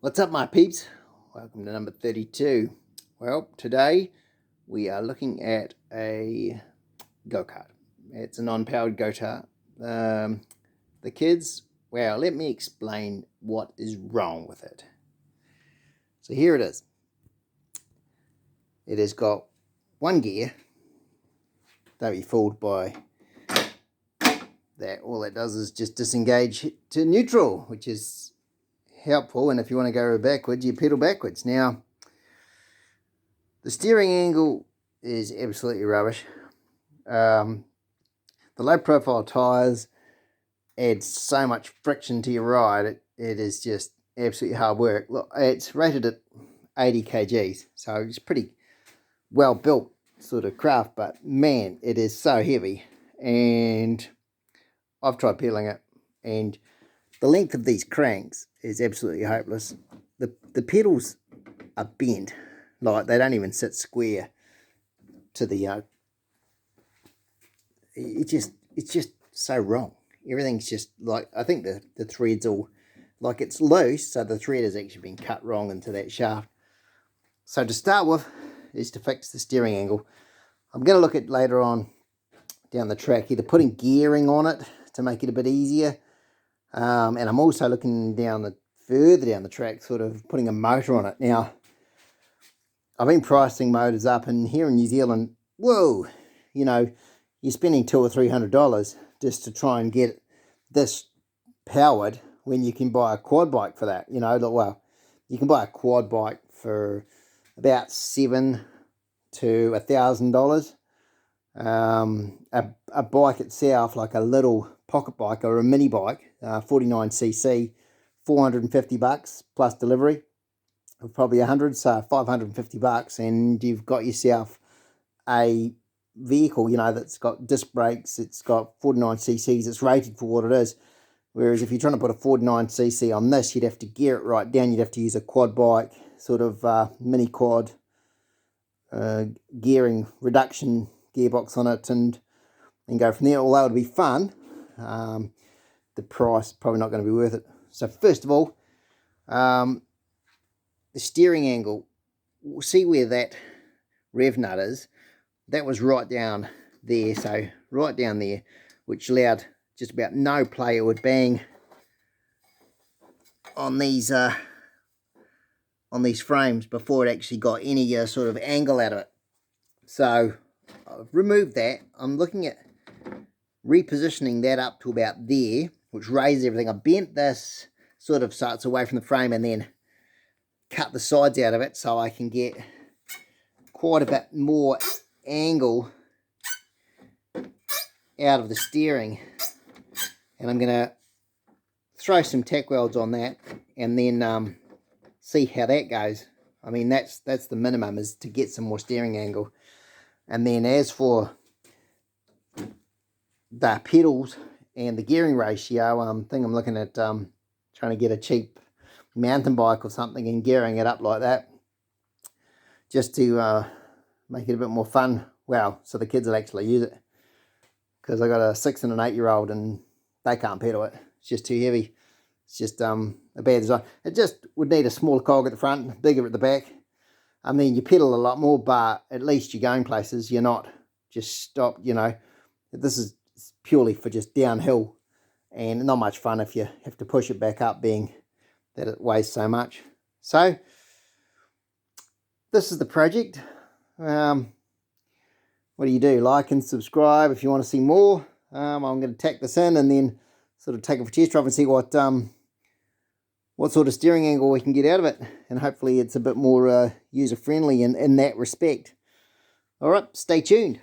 What's up, my peeps? Welcome to number 32. Well, today we are looking at a go-kart. It's a non-powered go-kart. The kids, well, let me explain what is wrong with it. So here it is. It has got one gear. Don't be fooled by that. All it does is just disengage to neutral, which is helpful, and if you want to go backwards, you pedal backwards. Now, the steering angle is absolutely rubbish. The low profile tyres add so much friction to your ride. It is just absolutely hard work. Look, it's rated at 80 kgs, so it's pretty well built sort of craft, but man, it is so heavy. And I've tried pedaling it, and the length of these cranks is absolutely hopeless. The pedals are bent, like they don't even sit square to the it's just so wrong. Everything's just like, I think the thread's all like it's loose, so the thread has actually been cut wrong into that shaft. So to start with is to fix the steering angle. I'm going to look at later on down the track either putting gearing on it to make it a bit easier. And I'm also looking further down the track, sort of putting a motor on it. Now, I've been pricing motors up, and here in New Zealand, whoa, you know, you're spending $200 or $300 just to try and get this powered when you can buy a quad bike for that. You know, well, you can buy a quad bike for about $700 to $1,000. A bike itself, like a little pocket bike or a mini bike, 49cc, $450 plus delivery of probably 100, so $550, and you've got yourself a vehicle, you know, that's got disc brakes, it's got 49cc's, it's rated for what it is. Whereas if you're trying to put a 49cc on this, you'd have to gear it right down, you'd have to use a quad bike, sort of mini quad gearing reduction gearbox on it, and go from there. Although it'll be fun, the price probably not going to be worth it. So first of all, the steering angle, we'll see where that rev nut is. That was right down there, so right down there, which allowed just about no play. It would bang on these frames before it actually got any sort of angle out of it. So I've removed that. I'm looking at repositioning that up to about there, which raises everything. I bent this sort of so it's away from the frame, and then cut the sides out of it so I can get quite a bit more angle out of the steering. And I'm going to throw some tack welds on that, and then see how that goes. I mean, that's the minimum, is to get some more steering angle. And then as for the pedals and the gearing ratio, I think I'm looking at trying to get a cheap mountain bike or something and gearing it up like that, just to make it a bit more fun. Well, so the kids will actually use it, because I got a 6 and an 8-year-old and they can't pedal it. It's just too heavy. It's just a bad design. It just would need a smaller cog at the front, bigger at the back. I mean, you pedal a lot more, but at least you're going places. You're not just stopped, you know. This is purely for just downhill, and not much fun if you have to push it back up, being that it weighs so much. So this is the project. What do you do? Like and subscribe if you want to see more. I'm going to tack this in and then sort of take it for test drive and see what sort of steering angle we can get out of it, and hopefully it's a bit more user friendly in that respect. All right, stay tuned.